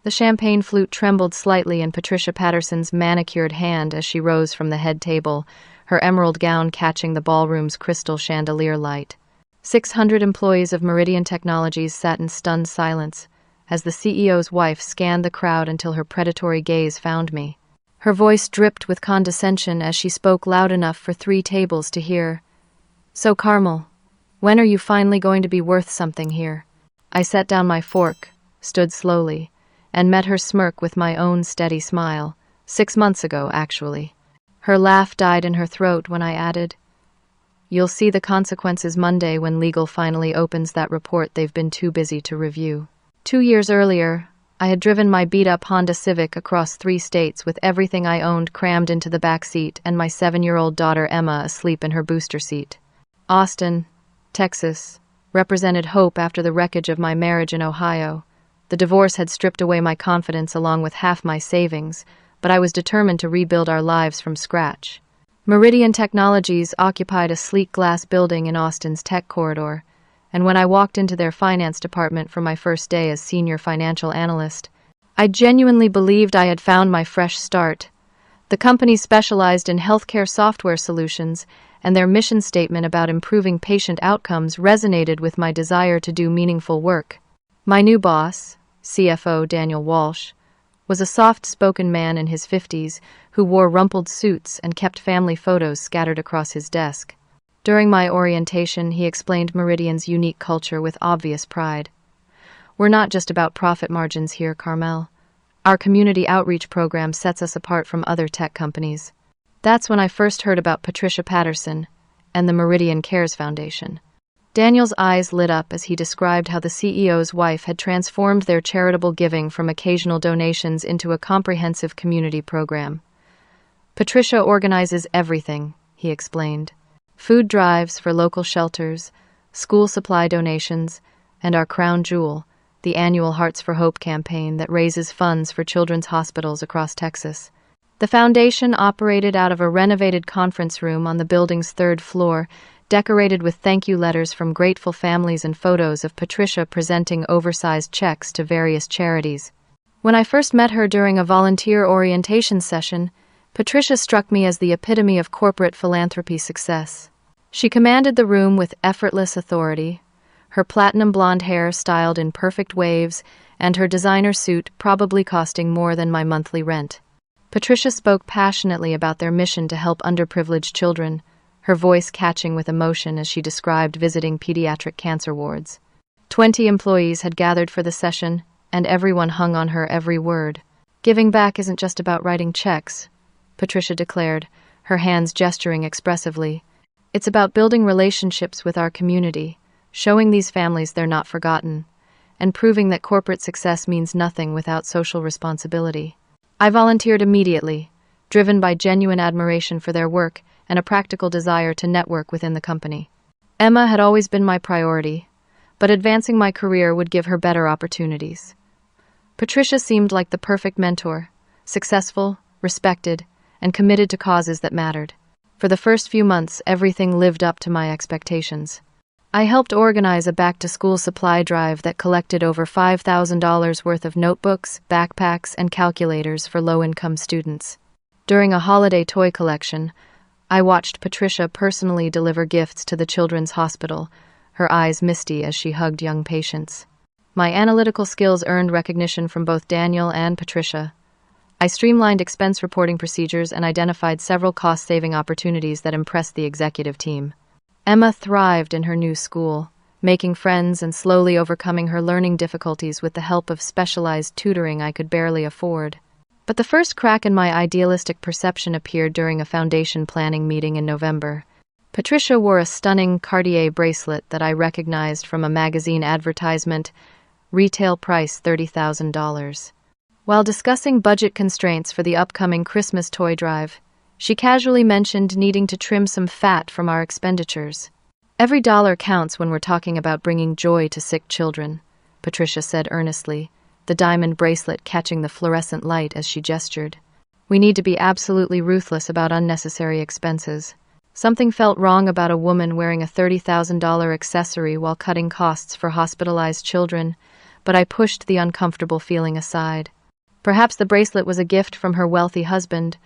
The champagne flute trembled slightly in Patricia Patterson's manicured hand as she rose from the head table, her emerald gown catching the ballroom's crystal chandelier light. 600 employees of Meridian Technologies sat in stunned silence as the CEO's wife scanned the crowd until her predatory gaze found me. Her voice dripped with condescension as she spoke loud enough for 3 tables to hear. "So, Carmel, when are you finally going to be worth something here?" I set down my fork, stood slowly, and met her smirk with my own steady smile. 6 months ago, actually. Her laugh died in her throat when I added, "You'll see the consequences Monday when legal finally opens that report they've been too busy to review." 2 years earlier, I had driven my beat-up Honda Civic across 3 states with everything I owned crammed into the back seat and my 7-year-old daughter Emma asleep in her booster seat. Austin, Texas, represented hope after the wreckage of my marriage in Ohio. The divorce had stripped away my confidence along with half my savings, but I was determined to rebuild our lives from scratch. Meridian Technologies occupied a sleek glass building in Austin's tech corridor, and when I walked into their finance department for my first day as senior financial analyst, I genuinely believed I had found my fresh start. The company specialized in healthcare software solutions, and their mission statement about improving patient outcomes resonated with my desire to do meaningful work. My new boss, CFO Daniel Walsh, was a soft-spoken man in his 50s who wore rumpled suits and kept family photos scattered across his desk. During my orientation, he explained Meridian's unique culture with obvious pride. "We're not just about profit margins here, Carmel. Our community outreach program sets us apart from other tech companies." That's when I first heard about Patricia Patterson and the Meridian Cares Foundation. Daniel's eyes lit up as he described how the CEO's wife had transformed their charitable giving from occasional donations into a comprehensive community program. "Patricia organizes everything," he explained. "Food drives for local shelters, school supply donations, and our crown jewel, the annual Hearts for Hope campaign that raises funds for children's hospitals across Texas." The foundation operated out of a renovated conference room on the building's 3rd floor, decorated with thank you letters from grateful families and photos of Patricia presenting oversized checks to various charities. When I first met her during a volunteer orientation session, Patricia struck me as the epitome of corporate philanthropy success. She commanded the room with effortless authority, her platinum blonde hair styled in perfect waves, and her designer suit probably costing more than my monthly rent. Patricia spoke passionately about their mission to help underprivileged children, her voice catching with emotion as she described visiting pediatric cancer wards. 20 employees had gathered for the session, and everyone hung on her every word. "Giving back isn't just about writing checks," Patricia declared, her hands gesturing expressively. "It's about building relationships with our community, showing these families they're not forgotten, and proving that corporate success means nothing without social responsibility." I volunteered immediately, driven by genuine admiration for their work and a practical desire to network within the company. Emma had always been my priority, but advancing my career would give her better opportunities. Patricia seemed like the perfect mentor, successful, respected, and committed to causes that mattered. For the first few months, everything lived up to my expectations. I helped organize a back-to-school supply drive that collected over $5,000 worth of notebooks, backpacks, and calculators for low-income students. During a holiday toy collection, I watched Patricia personally deliver gifts to the children's hospital, her eyes misty as she hugged young patients. My analytical skills earned recognition from both Daniel and Patricia. I streamlined expense reporting procedures and identified several cost-saving opportunities that impressed the executive team. Emma thrived in her new school, making friends and slowly overcoming her learning difficulties with the help of specialized tutoring I could barely afford. But the first crack in my idealistic perception appeared during a foundation planning meeting in November. Patricia wore a stunning Cartier bracelet that I recognized from a magazine advertisement, retail price $30,000. While discussing budget constraints for the upcoming Christmas toy drive, she casually mentioned needing to trim some fat from our expenditures. "Every dollar counts when we're talking about bringing joy to sick children," Patricia said earnestly, the diamond bracelet catching the fluorescent light as she gestured. "We need to be absolutely ruthless about unnecessary expenses." Something felt wrong about a woman wearing a $30,000 accessory while cutting costs for hospitalized children, but I pushed the uncomfortable feeling aside. Perhaps the bracelet was a gift from her wealthy husband,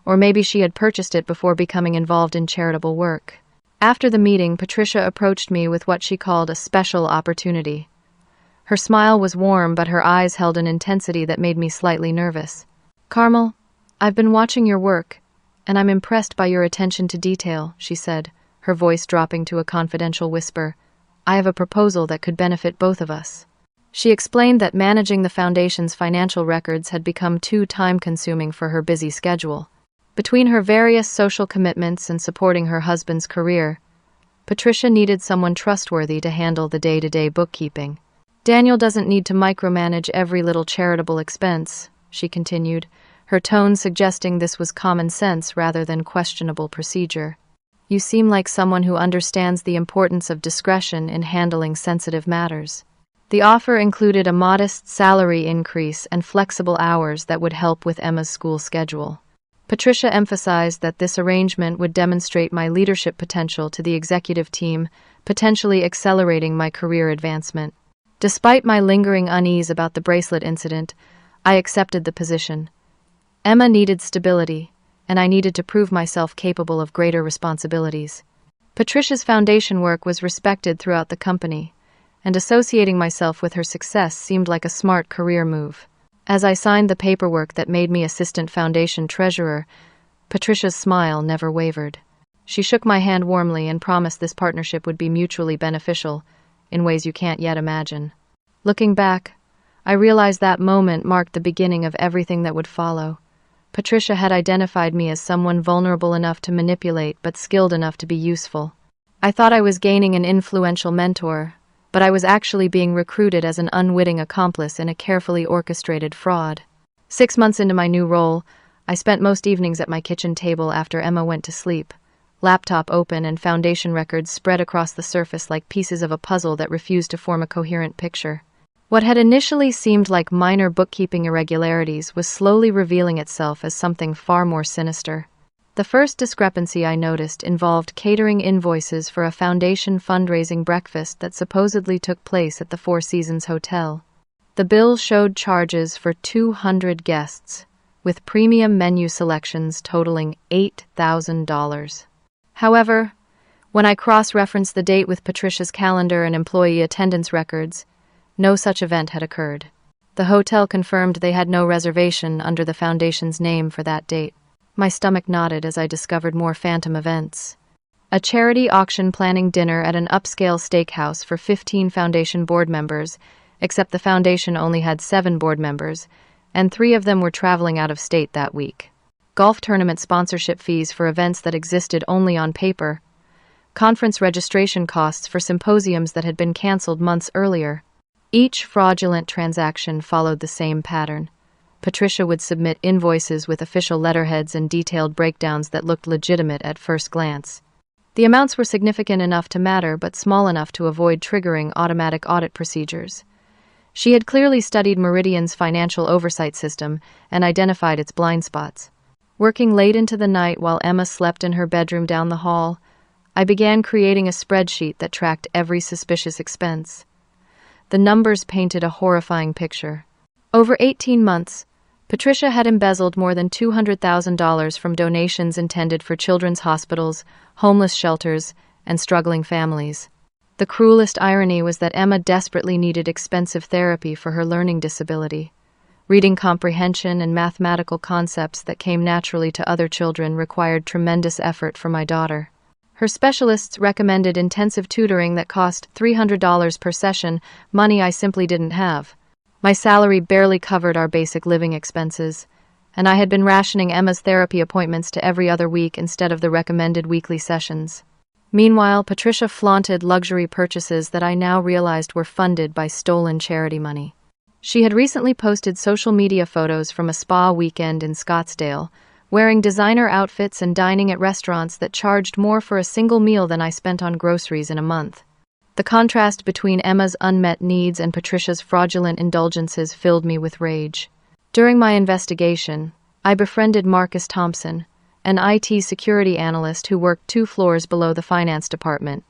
or maybe she had purchased it before becoming involved in charitable work. After the meeting, Patricia approached me with what she called a special opportunity. Her smile was warm, but her eyes held an intensity that made me slightly nervous. "Carmel, I've been watching your work, and I'm impressed by your attention to detail," she said, her voice dropping to a confidential whisper. "I have a proposal that could benefit both of us." She explained that managing the foundation's financial records had become too time-consuming for her busy schedule. Between her various social commitments and supporting her husband's career, Patricia needed someone trustworthy to handle the day-to-day bookkeeping. "Daniel doesn't need to micromanage every little charitable expense," she continued, her tone suggesting this was common sense rather than questionable procedure. "You seem like someone who understands the importance of discretion in handling sensitive matters." The offer included a modest salary increase and flexible hours that would help with Emma's school schedule. Patricia emphasized that this arrangement would demonstrate my leadership potential to the executive team, potentially accelerating my career advancement. Despite my lingering unease about the bracelet incident, I accepted the position. Emma needed stability, and I needed to prove myself capable of greater responsibilities. Patricia's foundation work was respected throughout the company, and associating myself with her success seemed like a smart career move. As I signed the paperwork that made me assistant foundation treasurer, Patricia's smile never wavered. She shook my hand warmly and promised this partnership would be mutually beneficial, in ways you can't yet imagine. Looking back, I realized that moment marked the beginning of everything that would follow. Patricia had identified me as someone vulnerable enough to manipulate but skilled enough to be useful. I thought I was gaining an influential mentor, but I was actually being recruited as an unwitting accomplice in a carefully orchestrated fraud. 6 months into my new role, I spent most evenings at my kitchen table after Emma went to sleep, laptop open and foundation records spread across the surface like pieces of a puzzle that refused to form a coherent picture. What had initially seemed like minor bookkeeping irregularities was slowly revealing itself as something far more sinister. The first discrepancy I noticed involved catering invoices for a foundation fundraising breakfast that supposedly took place at the Four Seasons Hotel. The bill showed charges for 200 guests, with premium menu selections totaling $8,000. However, when I cross-referenced the date with Patricia's calendar and employee attendance records, no such event had occurred. The hotel confirmed they had no reservation under the foundation's name for that date. My stomach knotted as I discovered more phantom events. A charity auction planning dinner at an upscale steakhouse for 15 foundation board members, except the foundation only had 7 board members, and 3 of them were traveling out of state that week. Golf tournament sponsorship fees for events that existed only on paper. Conference registration costs for symposiums that had been canceled months earlier. Each fraudulent transaction followed the same pattern. Patricia would submit invoices with official letterheads and detailed breakdowns that looked legitimate at first glance. The amounts were significant enough to matter, but small enough to avoid triggering automatic audit procedures. She had clearly studied Meridian's financial oversight system and identified its blind spots. Working late into the night while Emma slept in her bedroom down the hall, I began creating a spreadsheet that tracked every suspicious expense. The numbers painted a horrifying picture. Over 18 months, Patricia had embezzled more than $200,000 from donations intended for children's hospitals, homeless shelters, and struggling families. The cruelest irony was that Emma desperately needed expensive therapy for her learning disability. Reading comprehension and mathematical concepts that came naturally to other children required tremendous effort for my daughter. Her specialists recommended intensive tutoring that cost $300 per session, money I simply didn't have. My salary barely covered our basic living expenses, and I had been rationing Emma's therapy appointments to every other week instead of the recommended weekly sessions. Meanwhile, Patricia flaunted luxury purchases that I now realized were funded by stolen charity money. She had recently posted social media photos from a spa weekend in Scottsdale, wearing designer outfits and dining at restaurants that charged more for a single meal than I spent on groceries in a month. The contrast between Emma's unmet needs and Patricia's fraudulent indulgences filled me with rage. During my investigation, I befriended Marcus Thompson, an IT security analyst who worked 2 floors below the finance department.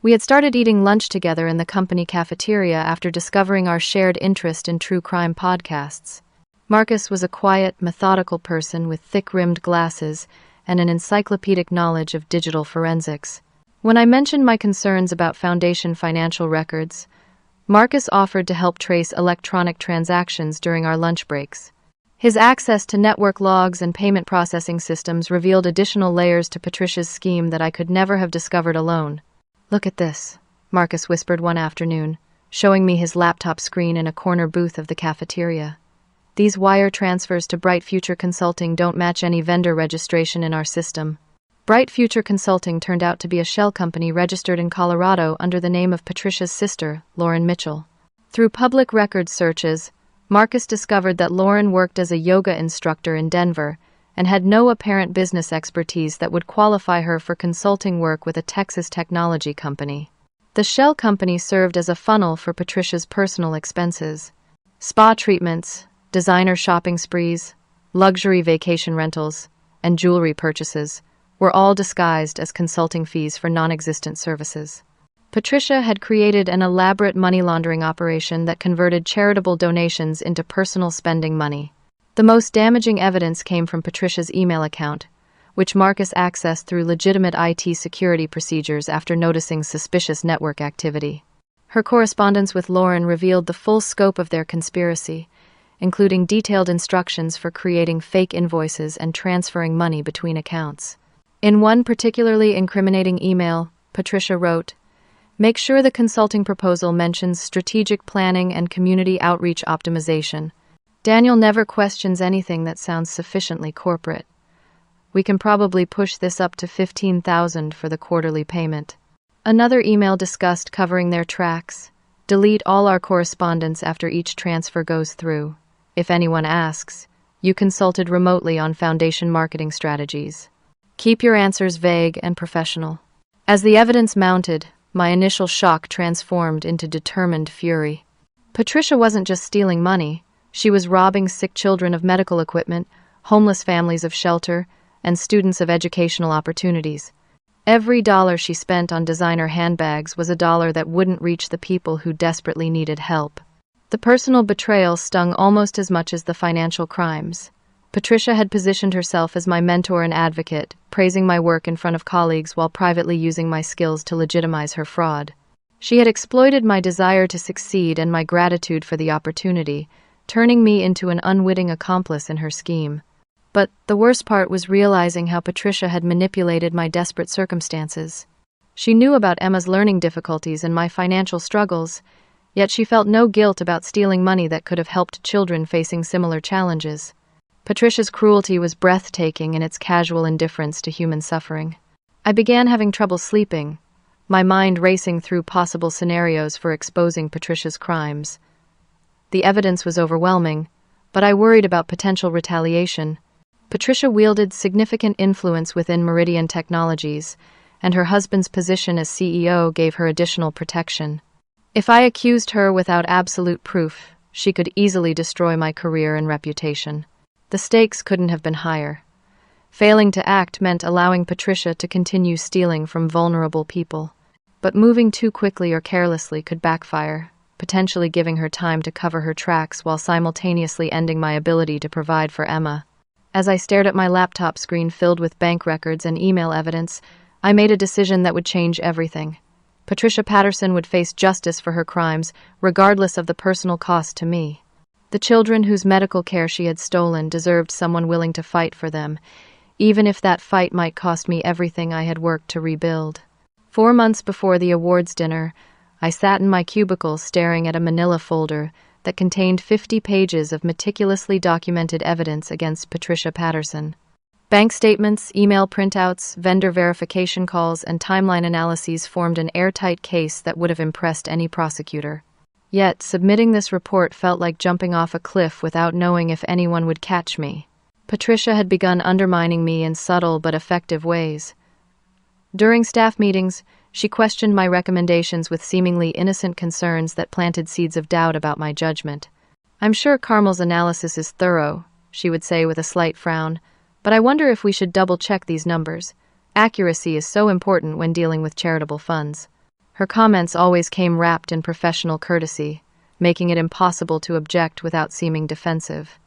We had started eating lunch together in the company cafeteria after discovering our shared interest in true crime podcasts. Marcus was a quiet, methodical person with thick-rimmed glasses and an encyclopedic knowledge of digital forensics. When I mentioned my concerns about Foundation financial records, Marcus offered to help trace electronic transactions during our lunch breaks. His access to network logs and payment processing systems revealed additional layers to Patricia's scheme that I could never have discovered alone. "Look at this," Marcus whispered one afternoon, showing me his laptop screen in a corner booth of the cafeteria. "These wire transfers to Bright Future Consulting don't match any vendor registration in our system." Bright Future Consulting turned out to be a shell company registered in Colorado under the name of Patricia's sister, Lauren Mitchell. Through public records searches, Marcus discovered that Lauren worked as a yoga instructor in Denver and had no apparent business expertise that would qualify her for consulting work with a Texas technology company. The shell company served as a funnel for Patricia's personal expenses. Spa treatments, designer shopping sprees, luxury vacation rentals, and jewelry purchases were all disguised as consulting fees for non-existent services. Patricia had created an elaborate money laundering operation that converted charitable donations into personal spending money. The most damaging evidence came from Patricia's email account, which Marcus accessed through legitimate IT security procedures after noticing suspicious network activity. Her correspondence with Lauren revealed the full scope of their conspiracy, including detailed instructions for creating fake invoices and transferring money between accounts. In one particularly incriminating email, Patricia wrote, "Make sure the consulting proposal mentions strategic planning and community outreach optimization. Daniel never questions anything that sounds sufficiently corporate. We can probably push this up to $15,000 for the quarterly payment." Another email discussed covering their tracks. "Delete all our correspondence after each transfer goes through. If anyone asks, you consulted remotely on Foundation marketing strategies. Keep your answers vague and professional." As the evidence mounted, my initial shock transformed into determined fury. Patricia wasn't just stealing money, she was robbing sick children of medical equipment, homeless families of shelter, and students of educational opportunities. Every dollar she spent on designer handbags was a dollar that wouldn't reach the people who desperately needed help. The personal betrayal stung almost as much as the financial crimes. Patricia had positioned herself as my mentor and advocate, praising my work in front of colleagues while privately using my skills to legitimize her fraud. She had exploited my desire to succeed and my gratitude for the opportunity, turning me into an unwitting accomplice in her scheme. But the worst part was realizing how Patricia had manipulated my desperate circumstances. She knew about Emma's learning difficulties and my financial struggles, yet she felt no guilt about stealing money that could have helped children facing similar challenges. Patricia's cruelty was breathtaking in its casual indifference to human suffering. I began having trouble sleeping, my mind racing through possible scenarios for exposing Patricia's crimes. The evidence was overwhelming, but I worried about potential retaliation. Patricia wielded significant influence within Meridian Technologies, and her husband's position as CEO gave her additional protection. If I accused her without absolute proof, she could easily destroy my career and reputation. The stakes couldn't have been higher. Failing to act meant allowing Patricia to continue stealing from vulnerable people. But moving too quickly or carelessly could backfire, potentially giving her time to cover her tracks while simultaneously ending my ability to provide for Emma. As I stared at my laptop screen filled with bank records and email evidence, I made a decision that would change everything. Patricia Patterson would face justice for her crimes, regardless of the personal cost to me. The children whose medical care she had stolen deserved someone willing to fight for them, even if that fight might cost me everything I had worked to rebuild. 4 months before the awards dinner, I sat in my cubicle staring at a manila folder that contained 50 pages of meticulously documented evidence against Patricia Patterson. Bank statements, email printouts, vendor verification calls, and timeline analyses formed an airtight case that would have impressed any prosecutor. Yet, submitting this report felt like jumping off a cliff without knowing if anyone would catch me. Patricia had begun undermining me in subtle but effective ways. During staff meetings, she questioned my recommendations with seemingly innocent concerns that planted seeds of doubt about my judgment. "I'm sure Carmel's analysis is thorough," she would say with a slight frown, "but I wonder if we should double-check these numbers. Accuracy is so important when dealing with charitable funds." Her comments always came wrapped in professional courtesy, making it impossible to object without seeming defensive.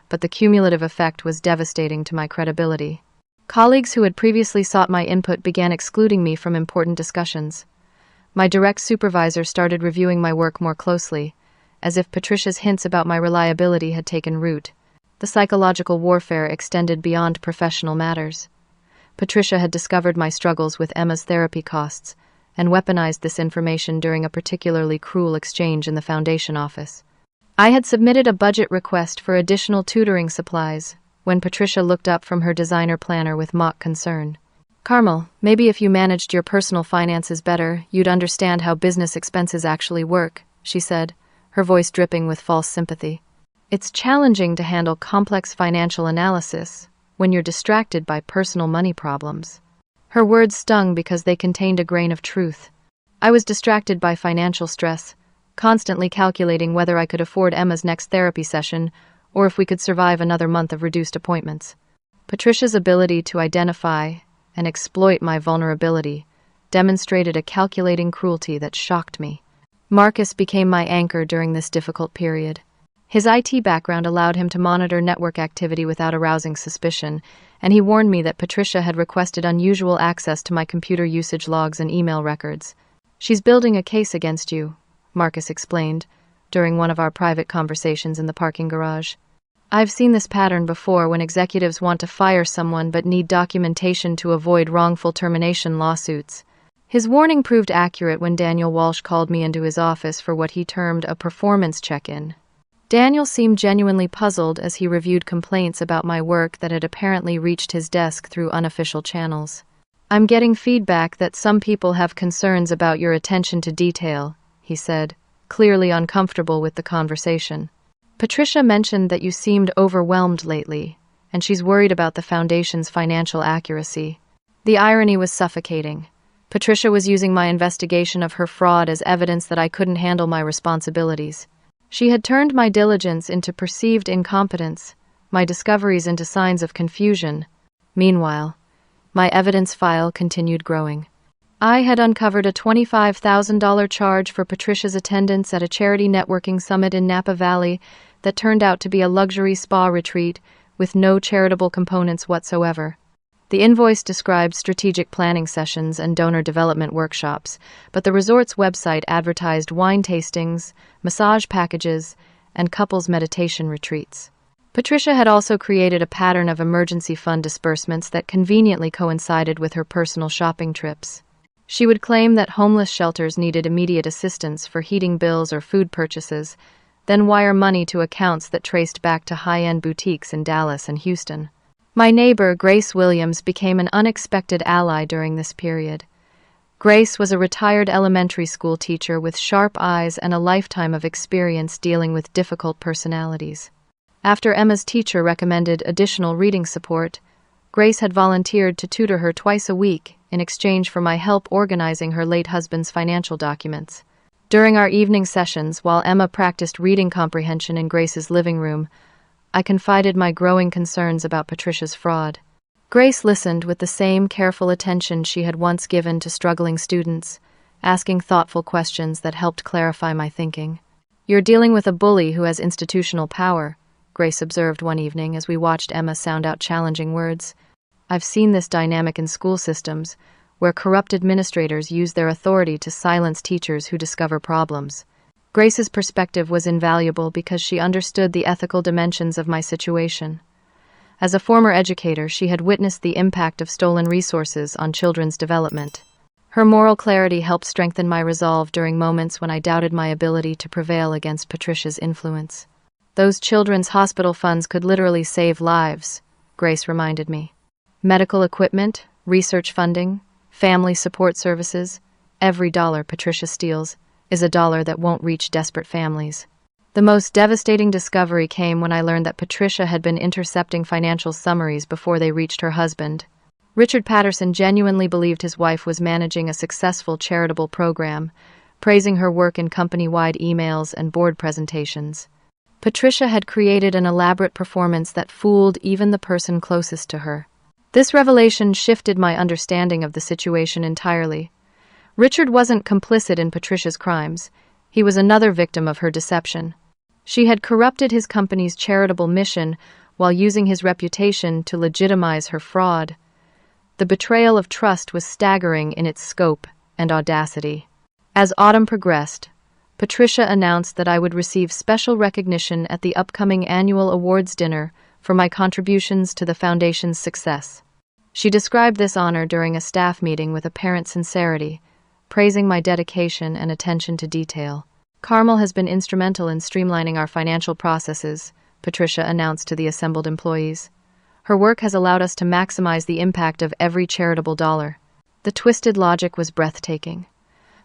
but the cumulative effect was devastating to my credibility. Colleagues who had previously sought my input began excluding me from important discussions. My direct supervisor started reviewing my work more closely, as if Patricia's hints about my reliability had taken root. The psychological warfare extended beyond professional matters. Patricia had discovered my struggles with Emma's therapy costs and weaponized this information during a particularly cruel exchange in the foundation office. I had submitted a budget request for additional tutoring supplies when Patricia looked up from her designer planner with mock concern. "Carmel, maybe if you managed your personal finances better, you'd understand how business expenses actually work," she said, her voice dripping with false sympathy. "It's challenging to handle complex financial analysis when you're distracted by personal money problems." Her words stung because they contained a grain of truth. I was distracted by financial stress, constantly calculating whether I could afford Emma's next therapy session or if we could survive another month of reduced appointments. Patricia's ability to identify and exploit my vulnerability demonstrated a calculating cruelty that shocked me. Marcus became my anchor during this difficult period. His IT background allowed him to monitor network activity without arousing suspicion, and he warned me that Patricia had requested unusual access to my computer usage logs and email records. "She's building a case against you," Marcus explained during one of our private conversations in the parking garage. "I've seen this pattern before when executives want to fire someone but need documentation to avoid wrongful termination lawsuits." His warning proved accurate when Daniel Walsh called me into his office for what he termed a performance check-in. Daniel seemed genuinely puzzled as he reviewed complaints about my work that had apparently reached his desk through unofficial channels. "I'm getting feedback that some people have concerns about your attention to detail," he said, clearly uncomfortable with the conversation. "Patricia mentioned that you seemed overwhelmed lately, and she's worried about the foundation's financial accuracy." The irony was suffocating. Patricia was using my investigation of her fraud as evidence that I couldn't handle my responsibilities. She had turned my diligence into perceived incompetence, my discoveries into signs of confusion. Meanwhile, my evidence file continued growing. I had uncovered a $25,000 charge for Patricia's attendance at a charity networking summit in Napa Valley that turned out to be a luxury spa retreat with no charitable components whatsoever. The invoice described strategic planning sessions and donor development workshops, but the resort's website advertised wine tastings, massage packages, and couples meditation retreats. Patricia had also created a pattern of emergency fund disbursements that conveniently coincided with her personal shopping trips. She would claim that homeless shelters needed immediate assistance for heating bills or food purchases, then wire money to accounts that traced back to high-end boutiques in Dallas and Houston. My neighbor, Grace Williams, became an unexpected ally during this period. Grace was a retired elementary school teacher with sharp eyes and a lifetime of experience dealing with difficult personalities. After Emma's teacher recommended additional reading support, Grace had volunteered to tutor her twice a week in exchange for my help organizing her late husband's financial documents. During our evening sessions, while Emma practiced reading comprehension in Grace's living room, I confided my growing concerns about Patricia's fraud. Grace listened with the same careful attention she had once given to struggling students, asking thoughtful questions that helped clarify my thinking. "You're dealing with a bully who has institutional power," Grace observed one evening as we watched Emma sound out challenging words. "I've seen this dynamic in school systems, where corrupt administrators use their authority to silence teachers who discover problems." Grace's perspective was invaluable because she understood the ethical dimensions of my situation. As a former educator, she had witnessed the impact of stolen resources on children's development. Her moral clarity helped strengthen my resolve during moments when I doubted my ability to prevail against Patricia's influence. "Those children's hospital funds could literally save lives," Grace reminded me. "Medical equipment, research funding, family support services, every dollar Patricia steals is a dollar that won't reach desperate families." The most devastating discovery came when I learned that Patricia had been intercepting financial summaries before they reached her husband. Richard Patterson genuinely believed his wife was managing a successful charitable program, praising her work in company-wide emails and board presentations. Patricia had created an elaborate performance that fooled even the person closest to her. This revelation shifted my understanding of the situation entirely. Richard wasn't complicit in Patricia's crimes. He was another victim of her deception. She had corrupted his company's charitable mission while using his reputation to legitimize her fraud. The betrayal of trust was staggering in its scope and audacity. As autumn progressed, Patricia announced that I would receive special recognition at the upcoming annual awards dinner for my contributions to the foundation's success. She described this honor during a staff meeting with apparent sincerity, praising my dedication and attention to detail. Carmel has been instrumental in streamlining our financial processes, Patricia announced to the assembled employees. Her work has allowed us to maximize the impact of every charitable dollar. The twisted logic was breathtaking.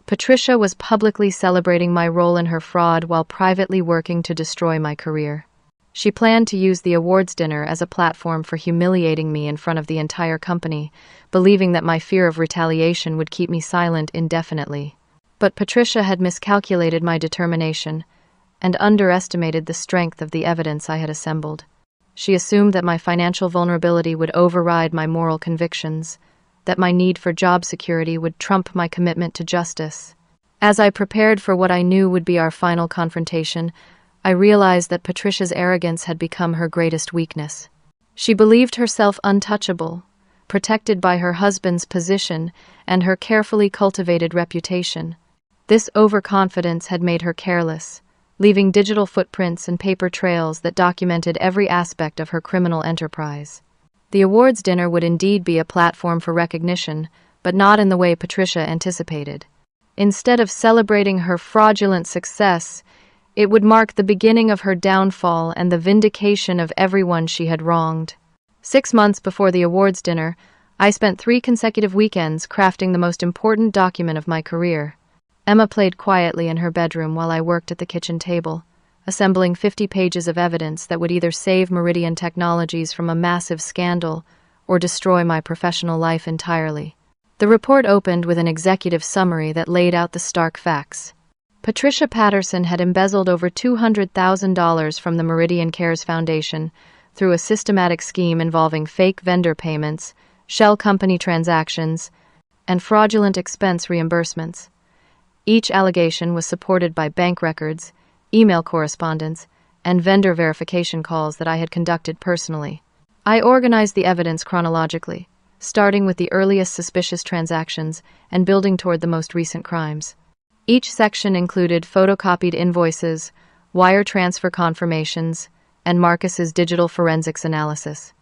Patricia was publicly celebrating my role in her fraud while privately working to destroy my career. She planned to use the awards dinner as a platform for humiliating me in front of the entire company, believing that my fear of retaliation would keep me silent indefinitely. But Patricia had miscalculated my determination and underestimated the strength of the evidence I had assembled. She assumed that my financial vulnerability would override my moral convictions, that my need for job security would trump my commitment to justice. As I prepared for what I knew would be our final confrontation, I realized that Patricia's arrogance had become her greatest weakness. She believed herself untouchable, protected by her husband's position and her carefully cultivated reputation. This overconfidence had made her careless, leaving digital footprints and paper trails that documented every aspect of her criminal enterprise. The awards dinner would indeed be a platform for recognition, but not in the way Patricia anticipated. Instead of celebrating her fraudulent success, it would mark the beginning of her downfall and the vindication of everyone she had wronged. 6 months before the awards dinner, I spent 3 consecutive weekends crafting the most important document of my career. Emma played quietly in her bedroom while I worked at the kitchen table, assembling 50 pages of evidence that would either save Meridian Technologies from a massive scandal or destroy my professional life entirely. The report opened with an executive summary that laid out the stark facts. Patricia Patterson had embezzled over $200,000 from the Meridian Cares Foundation through a systematic scheme involving fake vendor payments, shell company transactions, and fraudulent expense reimbursements. Each allegation was supported by bank records, email correspondence, and vendor verification calls that I had conducted personally. I organized the evidence chronologically, starting with the earliest suspicious transactions and building toward the most recent crimes. Each section included photocopied invoices, wire transfer confirmations, and Marcus's digital forensics analysis.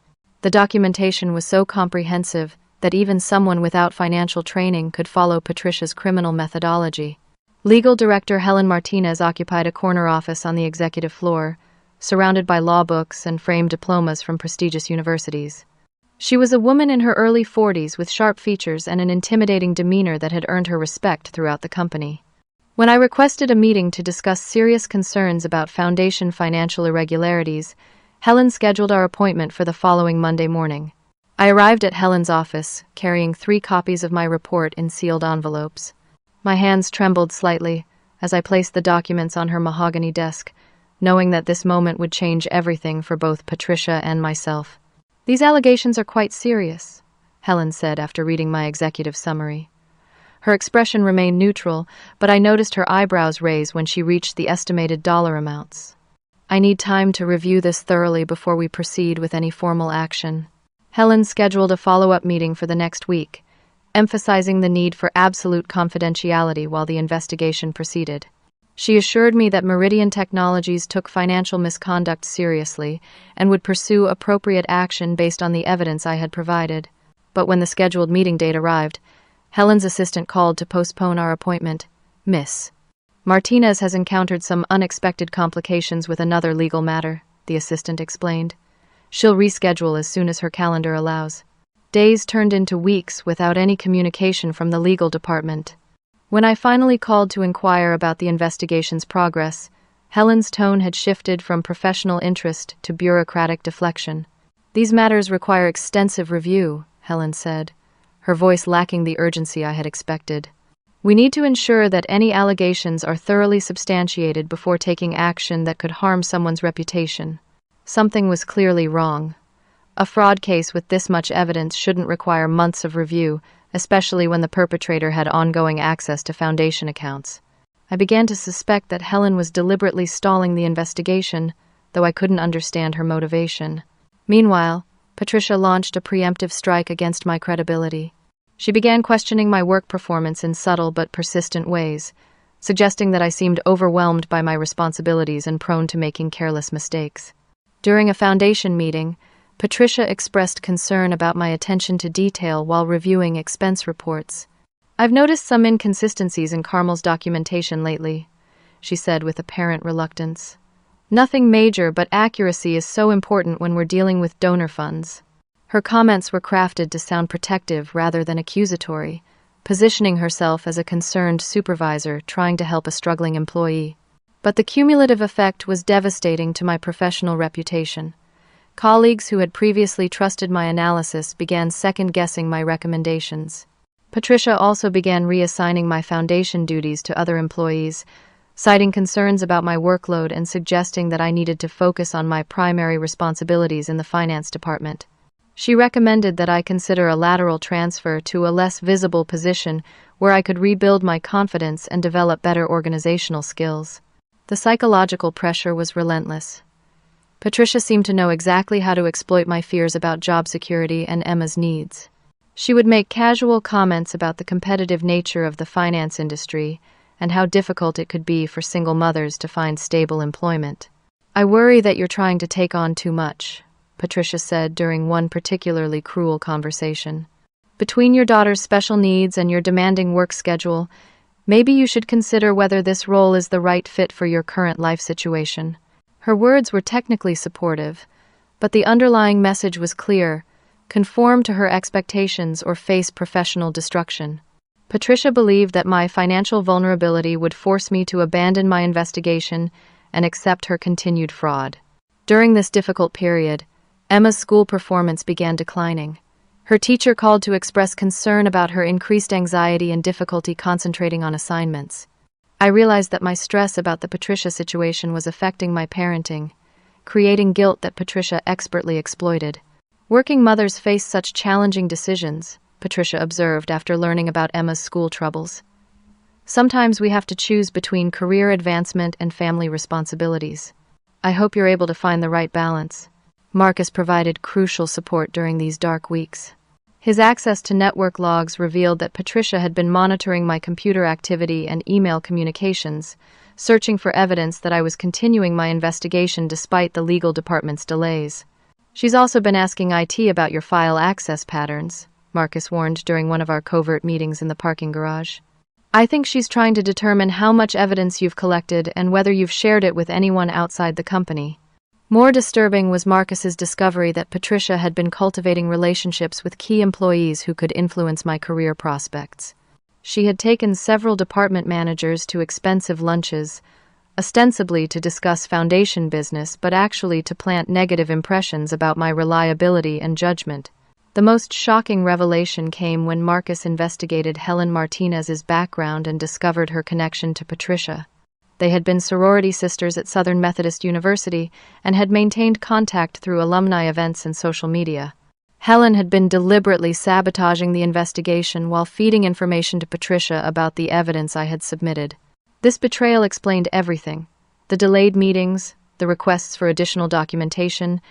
The documentation was so comprehensive that even someone without financial training could follow Patricia's criminal methodology. Legal Director Helen Martinez occupied a corner office on the executive floor, surrounded by law books and framed diplomas from prestigious universities. She was a woman in her early 40s with sharp features and an intimidating demeanor that had earned her respect throughout the company. When I requested a meeting to discuss serious concerns about Foundation financial irregularities, Helen scheduled our appointment for the following Monday morning. I arrived at Helen's office, carrying 3 copies of my report in sealed envelopes. My hands trembled slightly as I placed the documents on her mahogany desk, knowing that this moment would change everything for both Patricia and myself. "These allegations are quite serious," Helen said after reading my executive summary. Her expression remained neutral, but I noticed her eyebrows raise when she reached the estimated dollar amounts. "I need time to review this thoroughly before we proceed with any formal action." Helen scheduled a follow-up meeting for the next week, emphasizing the need for absolute confidentiality while the investigation proceeded. She assured me that Meridian Technologies took financial misconduct seriously and would pursue appropriate action based on the evidence I had provided. But when the scheduled meeting date arrived, Helen's assistant called to postpone our appointment. "Miss Martinez has encountered some unexpected complications with another legal matter," the assistant explained. "She'll reschedule as soon as her calendar allows." Days turned into weeks without any communication from the legal department. When I finally called to inquire about the investigation's progress, Helen's tone had shifted from professional interest to bureaucratic deflection. "These matters require extensive review," Helen said, her voice lacking the urgency I had expected. "We need to ensure that any allegations are thoroughly substantiated before taking action that could harm someone's reputation." Something was clearly wrong. A fraud case with this much evidence shouldn't require months of review, especially when the perpetrator had ongoing access to Foundation accounts. I began to suspect that Helen was deliberately stalling the investigation, though I couldn't understand her motivation. Meanwhile, Patricia launched a preemptive strike against my credibility. She began questioning my work performance in subtle but persistent ways, suggesting that I seemed overwhelmed by my responsibilities and prone to making careless mistakes. During a foundation meeting, Patricia expressed concern about my attention to detail while reviewing expense reports. "I've noticed some inconsistencies in Carmel's documentation lately," she said with apparent reluctance. "Nothing major, but accuracy is so important when we're dealing with donor funds." Her comments were crafted to sound protective rather than accusatory, positioning herself as a concerned supervisor trying to help a struggling employee. But the cumulative effect was devastating to my professional reputation. Colleagues who had previously trusted my analysis began second-guessing my recommendations. Patricia also began reassigning my foundation duties to other employees, citing concerns about my workload and suggesting that I needed to focus on my primary responsibilities in the finance department. She recommended that I consider a lateral transfer to a less visible position where I could rebuild my confidence and develop better organizational skills. The psychological pressure was relentless. Patricia seemed to know exactly how to exploit my fears about job security and Emma's needs. She would make casual comments about the competitive nature of the finance industry and how difficult it could be for single mothers to find stable employment. "I worry that you're trying to take on too much," Patricia said during one particularly cruel conversation. "Between your daughter's special needs and your demanding work schedule, maybe you should consider whether this role is the right fit for your current life situation." Her words were technically supportive, but the underlying message was clear: conform to her expectations or face professional destruction. Patricia believed that my financial vulnerability would force me to abandon my investigation and accept her continued fraud. During this difficult period, Emma's school performance began declining. Her teacher called to express concern about her increased anxiety and difficulty concentrating on assignments. I realized that my stress about the Patricia situation was affecting my parenting, creating guilt that Patricia expertly exploited. "Working mothers face such challenging decisions," Patricia observed after learning about Emma's school troubles. "Sometimes we have to choose between career advancement and family responsibilities. I hope you're able to find the right balance." Marcus provided crucial support during these dark weeks. His access to network logs revealed that Patricia had been monitoring my computer activity and email communications, searching for evidence that I was continuing my investigation despite the legal department's delays. "She's also been asking IT about your file access patterns," Marcus warned during one of our covert meetings in the parking garage. "I think she's trying to determine how much evidence you've collected and whether you've shared it with anyone outside the company." More disturbing was Marcus's discovery that Patricia had been cultivating relationships with key employees who could influence my career prospects. She had taken several department managers to expensive lunches, ostensibly to discuss foundation business, but actually to plant negative impressions about my reliability and judgment. The most shocking revelation came when Marcus investigated Helen Martinez's background and discovered her connection to Patricia. They had been sorority sisters at Southern Methodist University and had maintained contact through alumni events and social media. Helen had been deliberately sabotaging the investigation while feeding information to Patricia about the evidence I had submitted. This betrayal explained everything: the delayed meetings, the requests for additional documentation,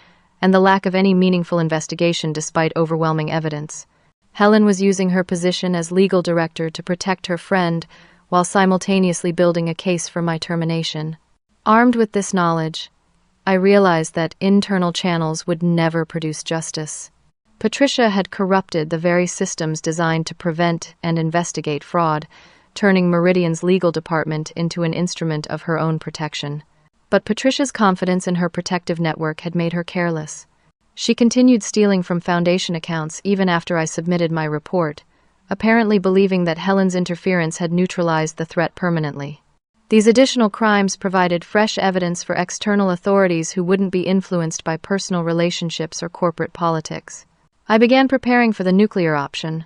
and the lack of any meaningful investigation despite overwhelming evidence. Helen was using her position as legal director to protect her friend while simultaneously building a case for my termination. Armed with this knowledge, I realized that internal channels would never produce justice. Patricia had corrupted the very systems designed to prevent and investigate fraud, turning Meridian's legal department into an instrument of her own protection. But Patricia's confidence in her protective network had made her careless. She continued stealing from foundation accounts even after I submitted my report, apparently believing that Helen's interference had neutralized the threat permanently. These additional crimes provided fresh evidence for external authorities who wouldn't be influenced by personal relationships or corporate politics. I began preparing for the nuclear option,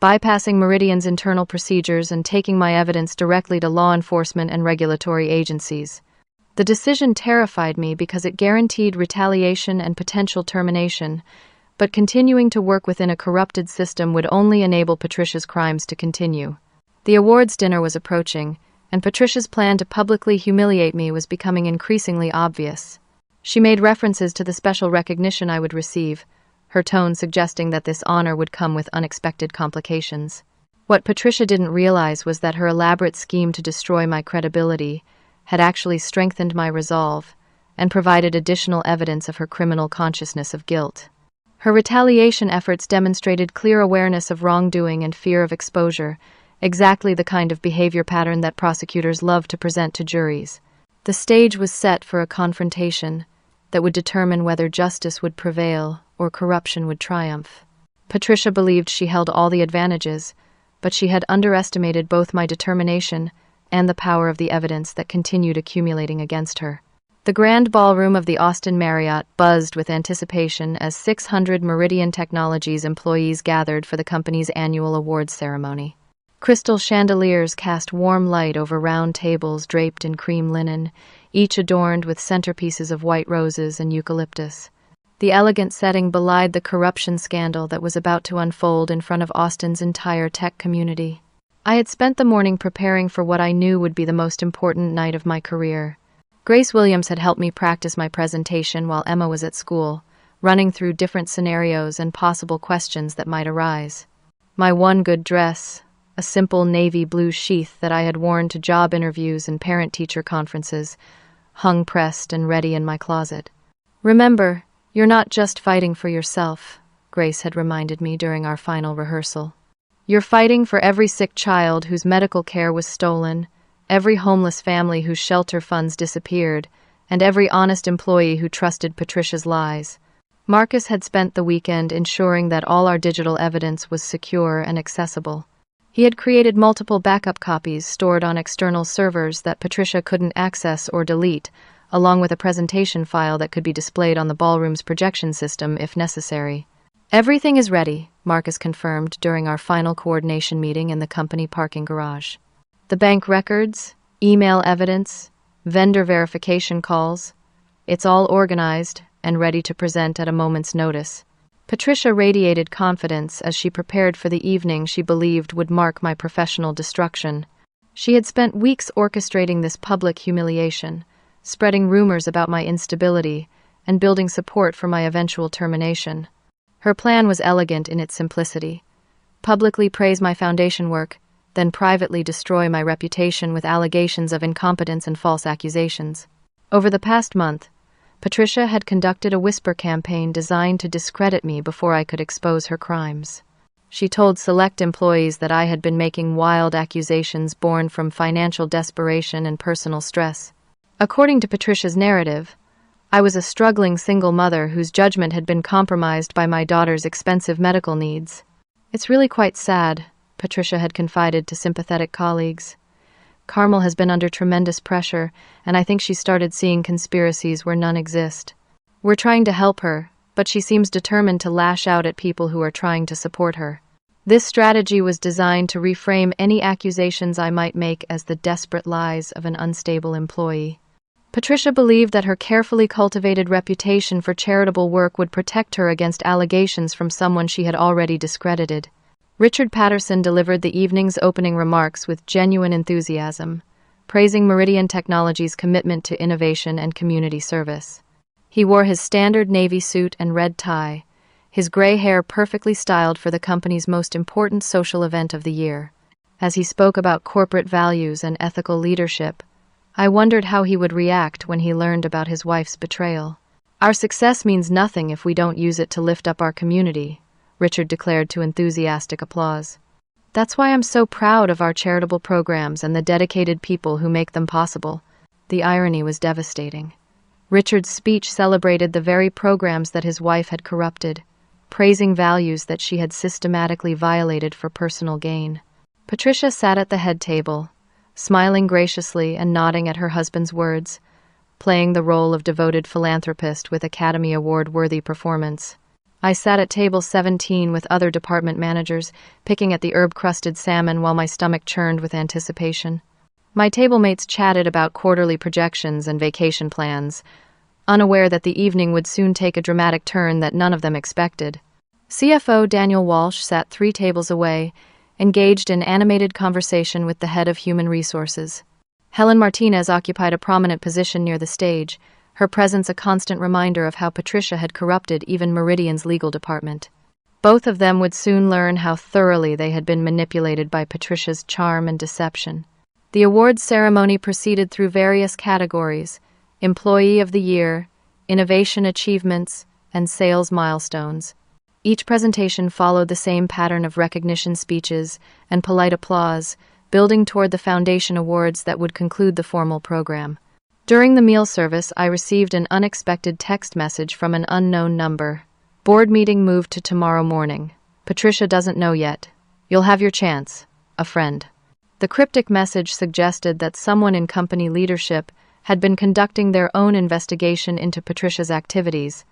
bypassing Meridian's internal procedures and taking my evidence directly to law enforcement and regulatory agencies. The decision terrified me because it guaranteed retaliation and potential termination, but continuing to work within a corrupted system would only enable Patricia's crimes to continue. The awards dinner was approaching, and Patricia's plan to publicly humiliate me was becoming increasingly obvious. She made references to the special recognition I would receive, her tone suggesting that this honor would come with unexpected complications. What Patricia didn't realize was that her elaborate scheme to destroy my credibility had actually strengthened my resolve and provided additional evidence of her criminal consciousness of guilt. Her retaliation efforts demonstrated clear awareness of wrongdoing and fear of exposure, exactly the kind of behavior pattern that prosecutors love to present to juries. The stage was set for a confrontation that would determine whether justice would prevail or corruption would triumph. Patricia believed she held all the advantages, but she had underestimated both my determination and the power of the evidence that continued accumulating against her. The grand ballroom of the Austin Marriott buzzed with anticipation as 600 Meridian Technologies employees gathered for the company's annual awards ceremony. Crystal chandeliers cast warm light over round tables draped in cream linen, each adorned with centerpieces of white roses and eucalyptus. The elegant setting belied the corruption scandal that was about to unfold in front of Austin's entire tech community. I had spent the morning preparing for what I knew would be the most important night of my career. Grace Williams had helped me practice my presentation while Emma was at school, running through different scenarios and possible questions that might arise. My one good dress, a simple navy blue sheath that I had worn to job interviews and parent-teacher conferences, hung pressed and ready in my closet. "Remember, you're not just fighting for yourself," Grace had reminded me during our final rehearsal. "You're fighting for every sick child whose medical care was stolen, every homeless family whose shelter funds disappeared, and every honest employee who trusted Patricia's lies." Marcus had spent the weekend ensuring that all our digital evidence was secure and accessible. He had created multiple backup copies stored on external servers that Patricia couldn't access or delete, along with a presentation file that could be displayed on the ballroom's projection system if necessary. "Everything is ready," Marcus confirmed during our final coordination meeting in the company parking garage. "The bank records, email evidence, vendor verification calls. It's all organized and ready to present at a moment's notice." Patricia radiated confidence as she prepared for the evening she believed would mark my professional destruction. She had spent weeks orchestrating this public humiliation, spreading rumors about my instability, and building support for my eventual termination. Her plan was elegant in its simplicity. Publicly praise my foundation work, then privately destroy my reputation with allegations of incompetence and false accusations. Over the past month, Patricia had conducted a whisper campaign designed to discredit me before I could expose her crimes. She told select employees that I had been making wild accusations born from financial desperation and personal stress. According to Patricia's narrative, I was a struggling single mother whose judgment had been compromised by my daughter's expensive medical needs. "It's really quite sad," Patricia had confided to sympathetic colleagues. "Carmel has been under tremendous pressure, and I think she started seeing conspiracies where none exist. We're trying to help her, but she seems determined to lash out at people who are trying to support her." This strategy was designed to reframe any accusations I might make as the desperate lies of an unstable employee. Patricia believed that her carefully cultivated reputation for charitable work would protect her against allegations from someone she had already discredited. Richard Patterson delivered the evening's opening remarks with genuine enthusiasm, praising Meridian Technologies' commitment to innovation and community service. He wore his standard navy suit and red tie, his gray hair perfectly styled for the company's most important social event of the year. As he spoke about corporate values and ethical leadership, I wondered how he would react when he learned about his wife's betrayal. "Our success means nothing if we don't use it to lift up our community," Richard declared to enthusiastic applause. "That's why I'm so proud of our charitable programs and the dedicated people who make them possible." The irony was devastating. Richard's speech celebrated the very programs that his wife had corrupted, praising values that she had systematically violated for personal gain. Patricia sat at the head table, smiling graciously and nodding at her husband's words, playing the role of devoted philanthropist with Academy Award-worthy performance. I sat at table 17 with other department managers, picking at the herb-crusted salmon while my stomach churned with anticipation. My table mates chatted about quarterly projections and vacation plans, unaware that the evening would soon take a dramatic turn that none of them expected. CFO Daniel Walsh sat 3 tables away, engaged in animated conversation with the head of human resources. Helen Martinez occupied a prominent position near the stage, her presence a constant reminder of how Patricia had corrupted even Meridian's legal department. Both of them would soon learn how thoroughly they had been manipulated by Patricia's charm and deception. The awards ceremony proceeded through various categories: Employee of the Year, Innovation Achievements, and Sales Milestones. Each presentation followed the same pattern of recognition speeches and polite applause, building toward the foundation awards that would conclude the formal program. During the meal service, I received an unexpected text message from an unknown number. Board meeting moved to tomorrow morning. Patricia doesn't know yet. You'll have your chance. A friend. The cryptic message suggested that someone in company leadership had been conducting their own investigation into Patricia's activities.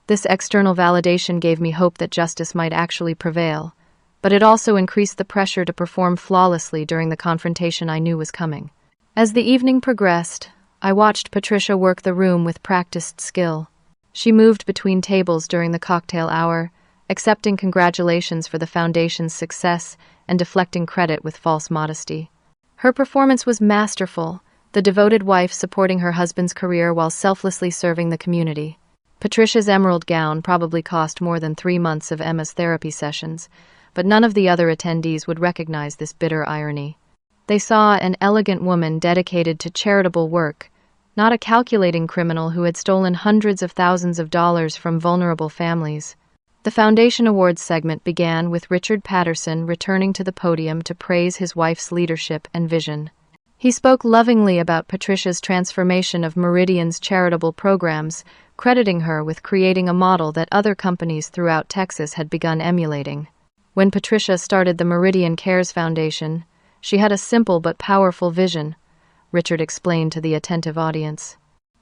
This external validation gave me hope that justice might actually prevail, but it also increased the pressure to perform flawlessly during the confrontation I knew was coming. As the evening progressed, I watched Patricia work the room with practiced skill. She moved between tables during the cocktail hour, accepting congratulations for the foundation's success and deflecting credit with false modesty. Her performance was masterful, the devoted wife supporting her husband's career while selflessly serving the community. Patricia's emerald gown probably cost more than 3 months of Emma's therapy sessions, but none of the other attendees would recognize this bitter irony. They saw an elegant woman dedicated to charitable work, not a calculating criminal who had stolen hundreds of thousands of dollars from vulnerable families. The Foundation Awards segment began with Richard Patterson returning to the podium to praise his wife's leadership and vision. He spoke lovingly about Patricia's transformation of Meridian's charitable programs, crediting her with creating a model that other companies throughout Texas had begun emulating. When Patricia started the Meridian Cares Foundation, she had a simple but powerful vision, Richard explained to the attentive audience.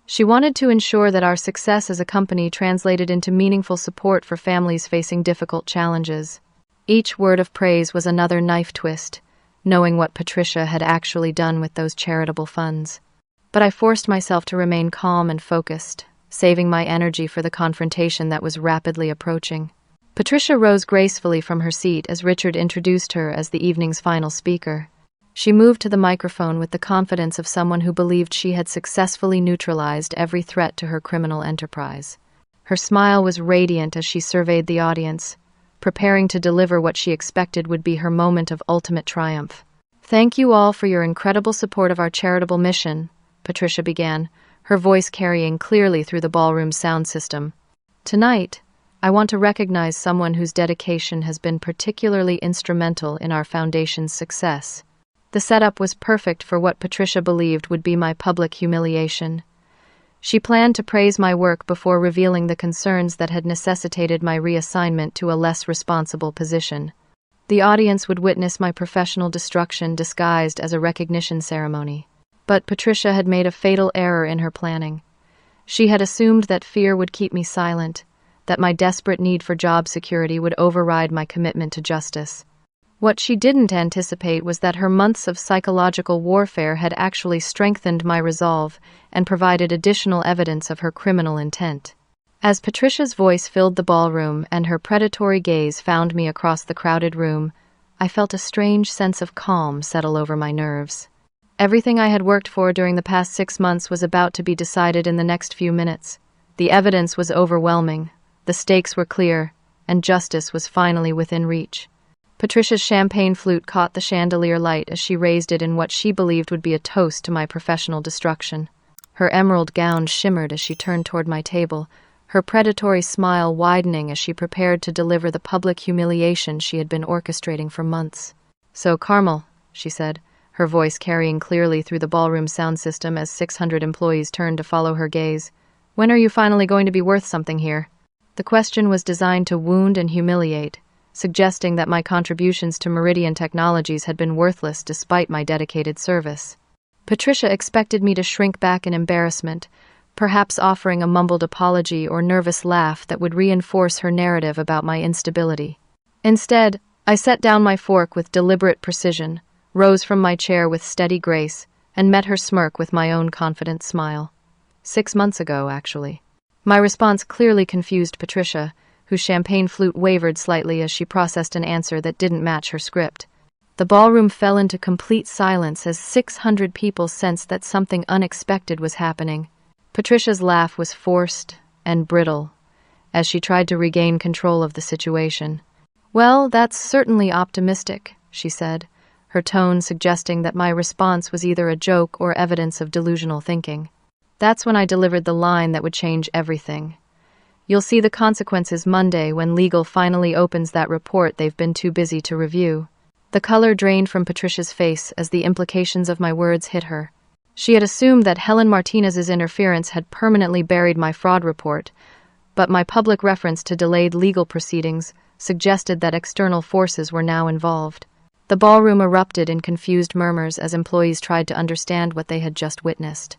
She wanted to ensure that our success as a company translated into meaningful support for families facing difficult challenges. Each word of praise was another knife twist, knowing what Patricia had actually done with those charitable funds. But I forced myself to remain calm and focused, saving my energy for the confrontation that was rapidly approaching. Patricia rose gracefully from her seat as Richard introduced her as the evening's final speaker. She moved to the microphone with the confidence of someone who believed she had successfully neutralized every threat to her criminal enterprise. Her smile was radiant as she surveyed the audience, preparing to deliver what she expected would be her moment of ultimate triumph. "Thank you all for your incredible support of our charitable mission," Patricia began, her voice carrying clearly through the ballroom's sound system. "Tonight, I want to recognize someone whose dedication has been particularly instrumental in our foundation's success." The setup was perfect for what Patricia believed would be my public humiliation. She planned to praise my work before revealing the concerns that had necessitated my reassignment to a less responsible position. The audience would witness my professional destruction disguised as a recognition ceremony. But Patricia had made a fatal error in her planning. She had assumed that fear would keep me silent, that my desperate need for job security would override my commitment to justice. What she didn't anticipate was that her months of psychological warfare had actually strengthened my resolve and provided additional evidence of her criminal intent. As Patricia's voice filled the ballroom and her predatory gaze found me across the crowded room, I felt a strange sense of calm settle over my nerves. Everything I had worked for during the past 6 months was about to be decided in the next few minutes. The evidence was overwhelming, the stakes were clear, and justice was finally within reach. Patricia's champagne flute caught the chandelier light as she raised it in what she believed would be a toast to my professional destruction. Her emerald gown shimmered as she turned toward my table, her predatory smile widening as she prepared to deliver the public humiliation she had been orchestrating for months. "So, Carmel," she said, her voice carrying clearly through the ballroom sound system as 600 employees turned to follow her gaze, "when are you finally going to be worth something here?" The question was designed to wound and humiliate, suggesting that my contributions to Meridian Technologies had been worthless despite my dedicated service. Patricia expected me to shrink back in embarrassment, perhaps offering a mumbled apology or nervous laugh that would reinforce her narrative about my instability. Instead, I set down my fork with deliberate precision, rose from my chair with steady grace, and met her smirk with my own confident smile. 6 months ago, actually. My response clearly confused Patricia, whose champagne flute wavered slightly as she processed an answer that didn't match her script. The ballroom fell into complete silence as 600 people sensed that something unexpected was happening. Patricia's laugh was forced and brittle as she tried to regain control of the situation. "Well, that's certainly optimistic," she said, her tone suggesting that my response was either a joke or evidence of delusional thinking. That's when I delivered the line that would change everything. "You'll see the consequences Monday when legal finally opens that report they've been too busy to review." The color drained from Patricia's face as the implications of my words hit her. She had assumed that Helen Martinez's interference had permanently buried my fraud report, but my public reference to delayed legal proceedings suggested that external forces were now involved. The ballroom erupted in confused murmurs as employees tried to understand what they had just witnessed.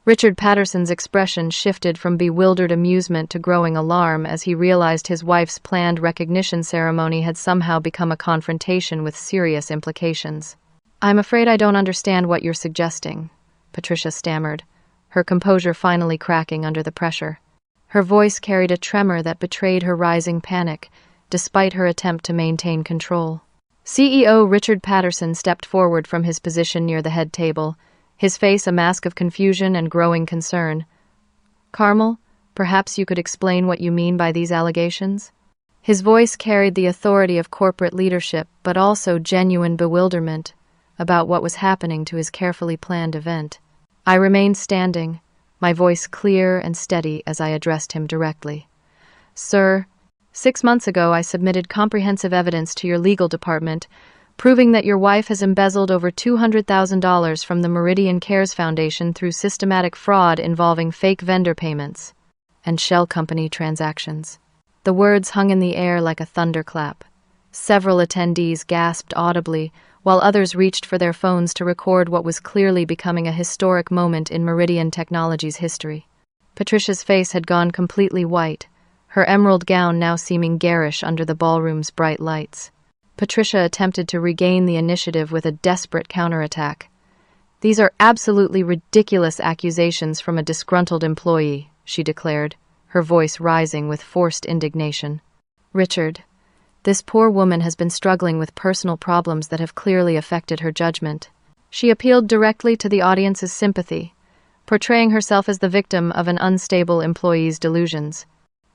Richard Patterson's expression shifted from bewildered amusement to growing alarm as he realized his wife's planned recognition ceremony had somehow become a confrontation with serious implications. "I'm afraid I don't understand what you're suggesting," Patricia stammered, her composure finally cracking under the pressure. Her voice carried a tremor that betrayed her rising panic, despite her attempt to maintain control. CEO Richard Patterson stepped forward from his position near the head table, his face a mask of confusion and growing concern. "Carmel, perhaps you could explain what you mean by these allegations?" His voice carried the authority of corporate leadership, but also genuine bewilderment about what was happening to his carefully planned event. I remained standing, my voice clear and steady as I addressed him directly. "Sir, 6 months ago I submitted comprehensive evidence to your legal department, proving that your wife has embezzled over $200,000 from the Meridian Cares Foundation through systematic fraud involving fake vendor payments and shell company transactions." The words hung in the air like a thunderclap. Several attendees gasped audibly, while others reached for their phones to record what was clearly becoming a historic moment in Meridian Technology's history. Patricia's face had gone completely white, her emerald gown now seeming garish under the ballroom's bright lights. Patricia attempted to regain the initiative with a desperate counterattack. "These are absolutely ridiculous accusations from a disgruntled employee," she declared, her voice rising with forced indignation. "Richard, this poor woman has been struggling with personal problems that have clearly affected her judgment." She appealed directly to the audience's sympathy, portraying herself as the victim of an unstable employee's delusions.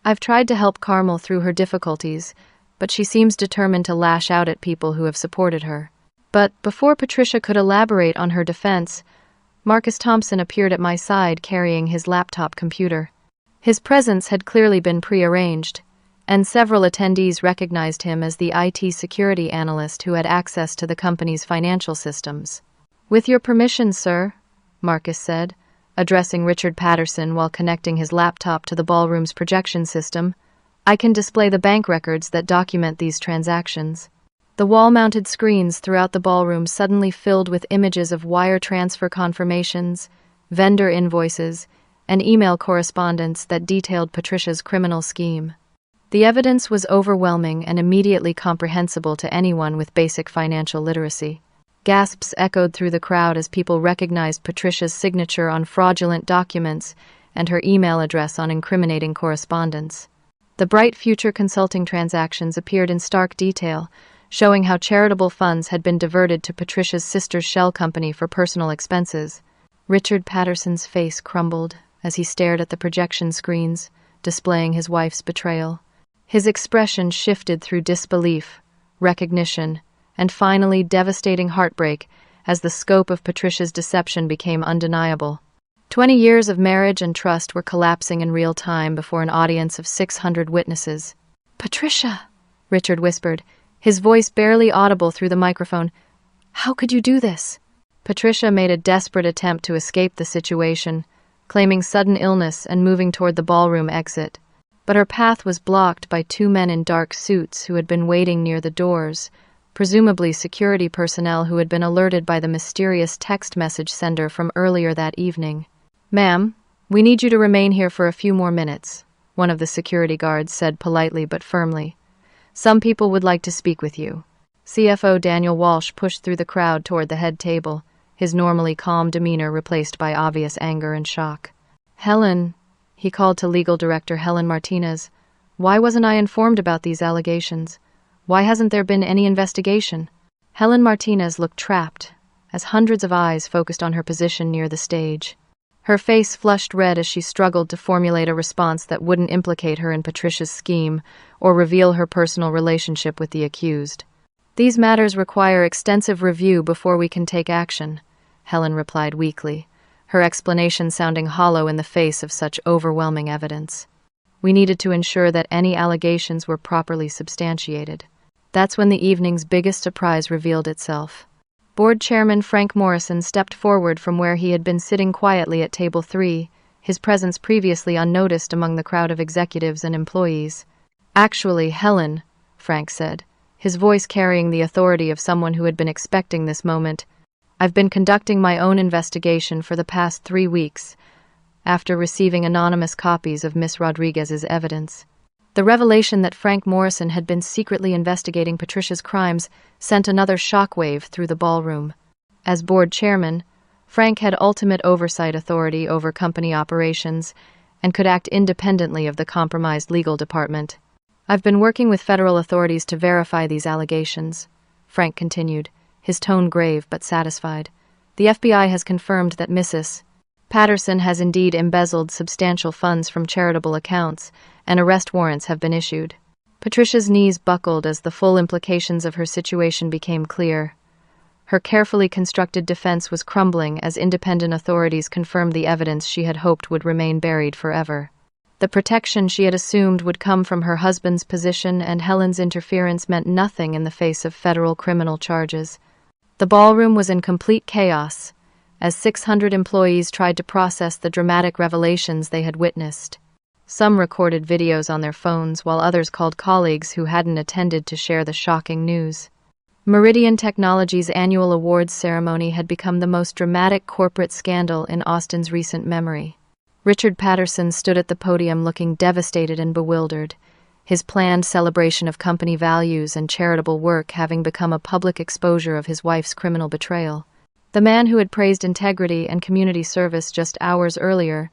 "I've tried to help Carmel through her difficulties, but she seems determined to lash out at people who have supported her." But before Patricia could elaborate on her defense, Marcus Thompson appeared at my side carrying his laptop computer. His presence had clearly been prearranged, and several attendees recognized him as the IT security analyst who had access to the company's financial systems. "With your permission, sir," Marcus said, addressing Richard Patterson while connecting his laptop to the ballroom's projection system, "I can display the bank records that document these transactions." The wall-mounted screens throughout the ballroom suddenly filled with images of wire transfer confirmations, vendor invoices, and email correspondence that detailed Patricia's criminal scheme. The evidence was overwhelming and immediately comprehensible to anyone with basic financial literacy. Gasps echoed through the crowd as people recognized Patricia's signature on fraudulent documents and her email address on incriminating correspondence. The Bright Future Consulting transactions appeared in stark detail, showing how charitable funds had been diverted to Patricia's sister's shell company for personal expenses. Richard Patterson's face crumbled as he stared at the projection screens, displaying his wife's betrayal. His expression shifted through disbelief, recognition, and finally devastating heartbreak as the scope of Patricia's deception became undeniable. 20 years of marriage and trust were collapsing in real time before an audience of 600 witnesses. "Patricia," Richard whispered, his voice barely audible through the microphone. "How could you do this?" Patricia made a desperate attempt to escape the situation, claiming sudden illness and moving toward the ballroom exit. But her path was blocked by 2 men in dark suits who had been waiting near the doors, presumably security personnel who had been alerted by the mysterious text message sender from earlier that evening. "Ma'am, we need you to remain here for a few more minutes," one of the security guards said politely but firmly. "Some people would like to speak with you." CFO Daniel Walsh pushed through the crowd toward the head table, his normally calm demeanor replaced by obvious anger and shock. "Helen," he called to Legal Director Helen Martinez, "why wasn't I informed about these allegations? Why hasn't there been any investigation?" Helen Martinez looked trapped, as hundreds of eyes focused on her position near the stage. Her face flushed red as she struggled to formulate a response that wouldn't implicate her in Patricia's scheme or reveal her personal relationship with the accused. "These matters require extensive review before we can take action," Helen replied weakly, her explanation sounding hollow in the face of such overwhelming evidence. "We needed to ensure that any allegations were properly substantiated." That's when the evening's biggest surprise revealed itself. Board Chairman Frank Morrison stepped forward from where he had been sitting quietly at table 3, his presence previously unnoticed among the crowd of executives and employees. "Actually, Helen," Frank said, his voice carrying the authority of someone who had been expecting this moment, "I've been conducting my own investigation for the past 3 weeks, after receiving anonymous copies of Miss Rodriguez's evidence." The revelation that Frank Morrison had been secretly investigating Patricia's crimes sent another shockwave through the ballroom. As board chairman, Frank had ultimate oversight authority over company operations and could act independently of the compromised legal department. "I've been working with federal authorities to verify these allegations," Frank continued, his tone grave but satisfied. "The FBI has confirmed that Mrs. Patterson has indeed embezzled substantial funds from charitable accounts, and arrest warrants have been issued." Patricia's knees buckled as the full implications of her situation became clear. Her carefully constructed defense was crumbling as independent authorities confirmed the evidence she had hoped would remain buried forever. The protection she had assumed would come from her husband's position and Helen's interference meant nothing in the face of federal criminal charges. The ballroom was in complete chaos, as 600 employees tried to process the dramatic revelations they had witnessed. Some recorded videos on their phones, while others called colleagues who hadn't attended to share the shocking news. Meridian Technologies' annual awards ceremony had become the most dramatic corporate scandal in Austin's recent memory. Richard Patterson stood at the podium looking devastated and bewildered, his planned celebration of company values and charitable work having become a public exposure of his wife's criminal betrayal. The man who had praised integrity and community service just hours earlier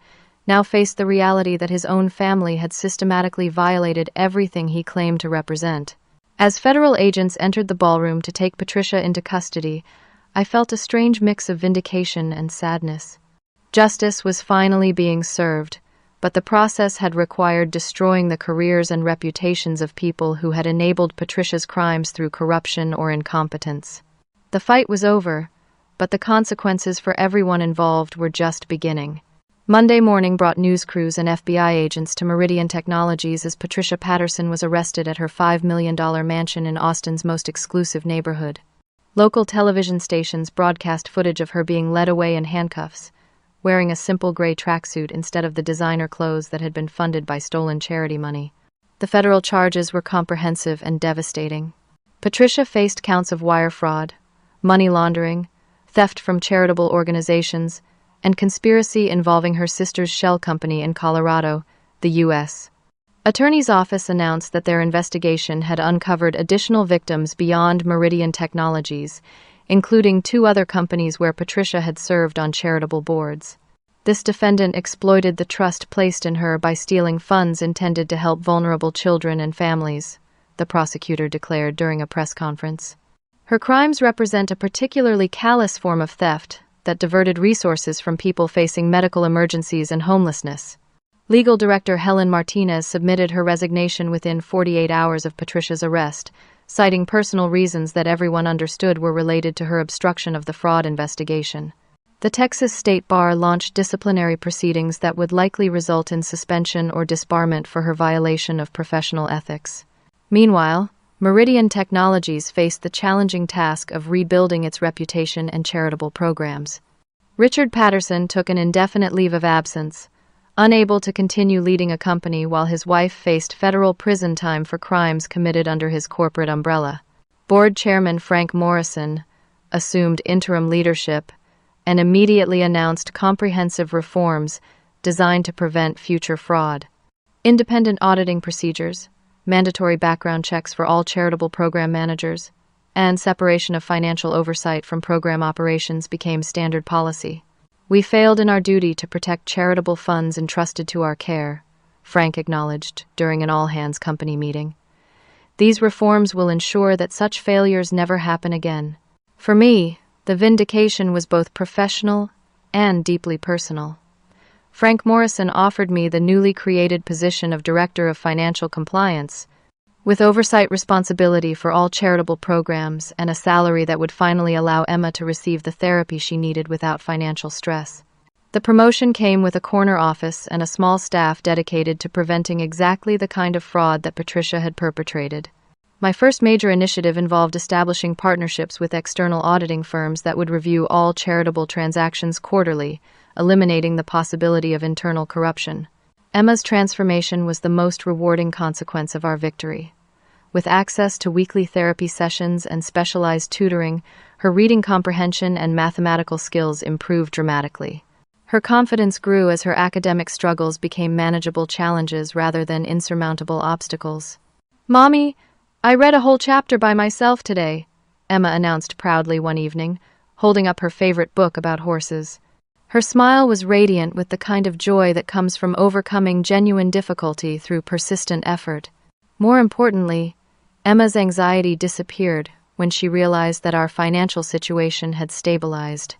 now faced the reality that his own family had systematically violated everything he claimed to represent. As federal agents entered the ballroom to take Patricia into custody, I felt a strange mix of vindication and sadness. Justice was finally being served, but the process had required destroying the careers and reputations of people who had enabled Patricia's crimes through corruption or incompetence. The fight was over, but the consequences for everyone involved were just beginning. Monday morning brought news crews and FBI agents to Meridian Technologies as Patricia Patterson was arrested at her $5 million mansion in Austin's most exclusive neighborhood. Local television stations broadcast footage of her being led away in handcuffs, wearing a simple gray tracksuit instead of the designer clothes that had been funded by stolen charity money. The federal charges were comprehensive and devastating. Patricia faced counts of wire fraud, money laundering, theft from charitable organizations, and conspiracy involving her sister's shell company in Colorado, the U.S. Attorney's office announced that their investigation had uncovered additional victims beyond Meridian Technologies, including 2 other companies where Patricia had served on charitable boards. This defendant exploited the trust placed in her by stealing funds intended to help vulnerable children and families, the prosecutor declared during a press conference. Her crimes represent a particularly callous form of theft that diverted resources from people facing medical emergencies and homelessness. Legal Director Helen Martinez submitted her resignation within 48 hours of Patricia's arrest, citing personal reasons that everyone understood were related to her obstruction of the fraud investigation. The Texas State Bar launched disciplinary proceedings that would likely result in suspension or disbarment for her violation of professional ethics. Meanwhile, Meridian Technologies faced the challenging task of rebuilding its reputation and charitable programs. Richard Patterson took an indefinite leave of absence, unable to continue leading a company while his wife faced federal prison time for crimes committed under his corporate umbrella. Board Chairman Frank Morrison assumed interim leadership and immediately announced comprehensive reforms designed to prevent future fraud. Independent auditing procedures, mandatory background checks for all charitable program managers, and separation of financial oversight from program operations became standard policy. "We failed in our duty to protect charitable funds entrusted to our care," Frank acknowledged during an all-hands company meeting. These reforms will ensure that such failures never happen again. For me, the vindication was both professional and deeply personal. Frank Morrison offered me the newly created position of Director of Financial Compliance, with oversight responsibility for all charitable programs and a salary that would finally allow Emma to receive the therapy she needed without financial stress. The promotion came with a corner office and a small staff dedicated to preventing exactly the kind of fraud that Patricia had perpetrated. My first major initiative involved establishing partnerships with external auditing firms that would review all charitable transactions quarterly, eliminating the possibility of internal corruption. Emma's transformation was the most rewarding consequence of our victory. With access to weekly therapy sessions and specialized tutoring, her reading comprehension and mathematical skills improved dramatically. Her confidence grew as her academic struggles became manageable challenges rather than insurmountable obstacles. "Mommy, I read a whole chapter by myself today," Emma announced proudly one evening, holding up her favorite book about horses. Her smile was radiant with the kind of joy that comes from overcoming genuine difficulty through persistent effort. More importantly, Emma's anxiety disappeared when she realized that our financial situation had stabilized.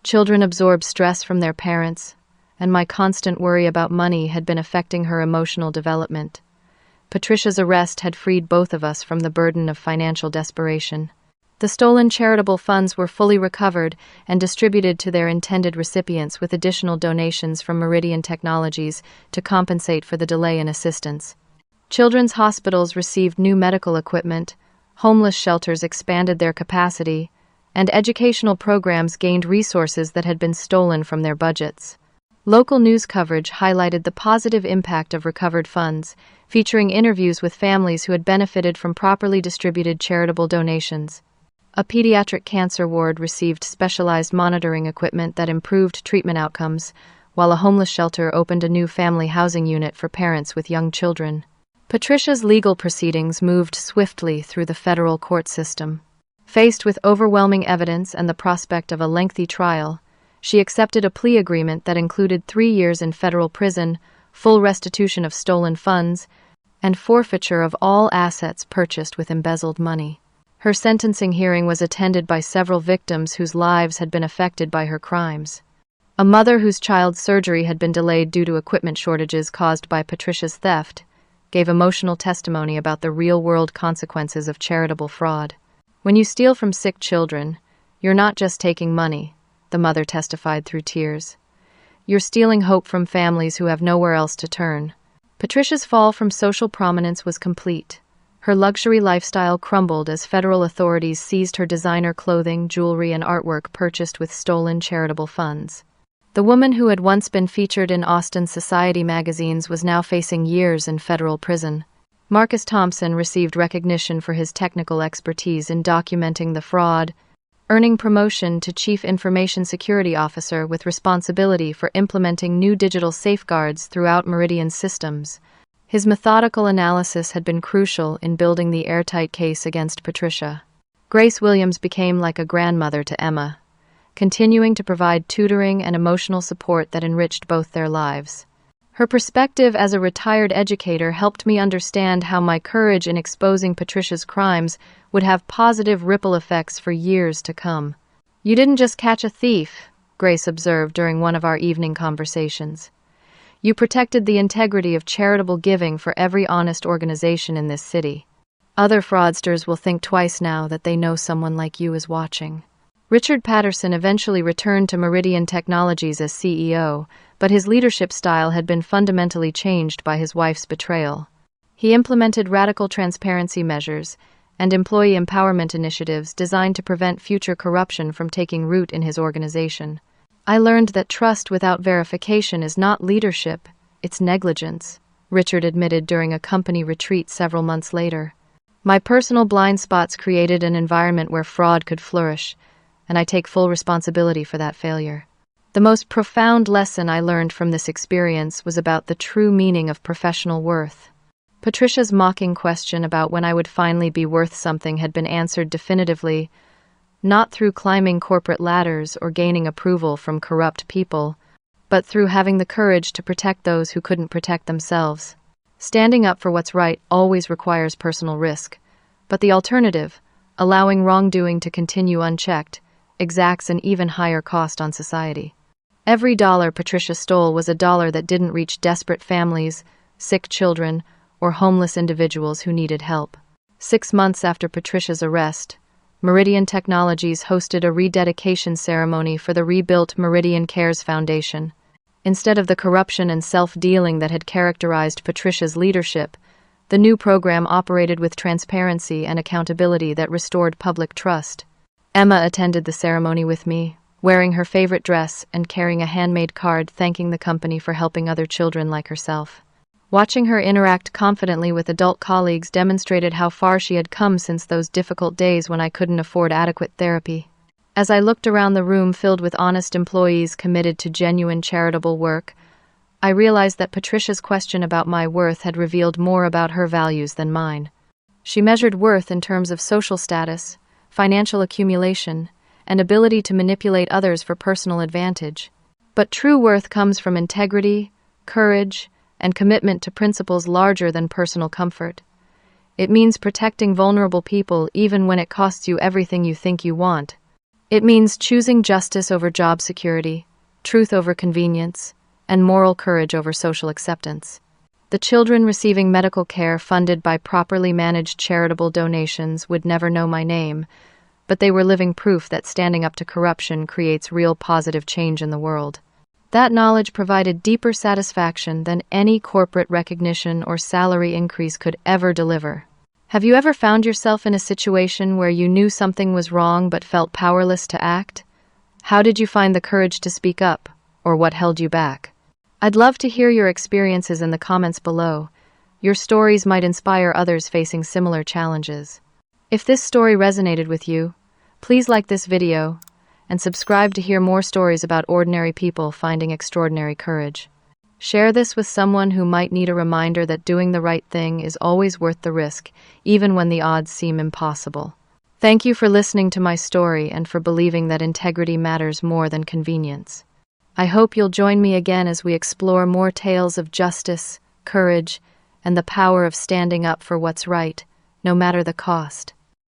Children absorb stress from their parents, and my constant worry about money had been affecting her emotional development. Patricia's arrest had freed both of us from the burden of financial desperation. The stolen charitable funds were fully recovered and distributed to their intended recipients with additional donations from Meridian Technologies to compensate for the delay in assistance. Children's hospitals received new medical equipment, homeless shelters expanded their capacity, and educational programs gained resources that had been stolen from their budgets. Local news coverage highlighted the positive impact of recovered funds, featuring interviews with families who had benefited from properly distributed charitable donations. A pediatric cancer ward received specialized monitoring equipment that improved treatment outcomes, while a homeless shelter opened a new family housing unit for parents with young children. Patricia's legal proceedings moved swiftly through the federal court system. Faced with overwhelming evidence and the prospect of a lengthy trial, she accepted a plea agreement that included 3 years in federal prison, full restitution of stolen funds, and forfeiture of all assets purchased with embezzled money. Her sentencing hearing was attended by several victims whose lives had been affected by her crimes. A mother whose child's surgery had been delayed due to equipment shortages caused by Patricia's theft gave emotional testimony about the real-world consequences of charitable fraud. "When you steal from sick children, you're not just taking money," the mother testified through tears. "You're stealing hope from families who have nowhere else to turn." Patricia's fall from social prominence was complete. Her luxury lifestyle crumbled as federal authorities seized her designer clothing, jewelry, and artwork purchased with stolen charitable funds. The woman who had once been featured in Austin Society magazines was now facing years in federal prison. Marcus Thompson received recognition for his technical expertise in documenting the fraud, earning promotion to Chief Information Security Officer with responsibility for implementing new digital safeguards throughout Meridian's systems. His methodical analysis had been crucial in building the airtight case against Patricia. Grace Williams became like a grandmother to Emma, continuing to provide tutoring and emotional support that enriched both their lives. Her perspective as a retired educator helped me understand how my courage in exposing Patricia's crimes would have positive ripple effects for years to come. "You didn't just catch a thief," Grace observed during one of our evening conversations. "You protected the integrity of charitable giving for every honest organization in this city. Other fraudsters will think twice now that they know someone like you is watching." Richard Patterson eventually returned to Meridian Technologies as CEO, but his leadership style had been fundamentally changed by his wife's betrayal. He implemented radical transparency measures and employee empowerment initiatives designed to prevent future corruption from taking root in his organization. "I learned that trust without verification is not leadership, it's negligence," Richard admitted during a company retreat several months later. "My personal blind spots created an environment where fraud could flourish, and I take full responsibility for that failure." The most profound lesson I learned from this experience was about the true meaning of professional worth. Patricia's mocking question about when I would finally be worth something had been answered definitively, not through climbing corporate ladders or gaining approval from corrupt people, but through having the courage to protect those who couldn't protect themselves. Standing up for what's right always requires personal risk, But the alternative, allowing wrongdoing to continue unchecked, exacts an even higher cost on society. Every dollar Patricia stole was a dollar that didn't reach desperate families, sick children, or homeless individuals who needed help. 6 months after Patricia's arrest, Meridian Technologies hosted a rededication ceremony for the rebuilt Meridian Cares Foundation. Instead of the corruption and self-dealing that had characterized Patricia's leadership, the new program operated with transparency and accountability that restored public trust. Emma attended the ceremony with me, wearing her favorite dress and carrying a handmade card thanking the company for helping other children like herself. Watching her interact confidently with adult colleagues demonstrated how far she had come since those difficult days when I couldn't afford adequate therapy. As I looked around the room filled with honest employees committed to genuine charitable work, I realized that Patricia's question about my worth had revealed more about her values than mine. She measured worth in terms of social status, financial accumulation, and ability to manipulate others for personal advantage. But true worth comes from integrity, courage, and commitment to principles larger than personal comfort. It means protecting vulnerable people even when it costs you everything you think you want. It means choosing justice over job security, truth over convenience, and moral courage over social acceptance. The children receiving medical care funded by properly managed charitable donations would never know my name, but they were living proof that standing up to corruption creates real positive change in the world. That knowledge provided deeper satisfaction than any corporate recognition or salary increase could ever deliver. Have you ever found yourself in a situation where you knew something was wrong but felt powerless to act? How did you find the courage to speak up, or what held you back? I'd love to hear your experiences in the comments below. Your stories might inspire others facing similar challenges. If this story resonated with you, please like this video and subscribe to hear more stories about ordinary people finding extraordinary courage. Share this with someone who might need a reminder that doing the right thing is always worth the risk, even when the odds seem impossible. Thank you for listening to my story and for believing that integrity matters more than convenience. I hope you'll join me again as we explore more tales of justice, courage, and the power of standing up for what's right, no matter the cost.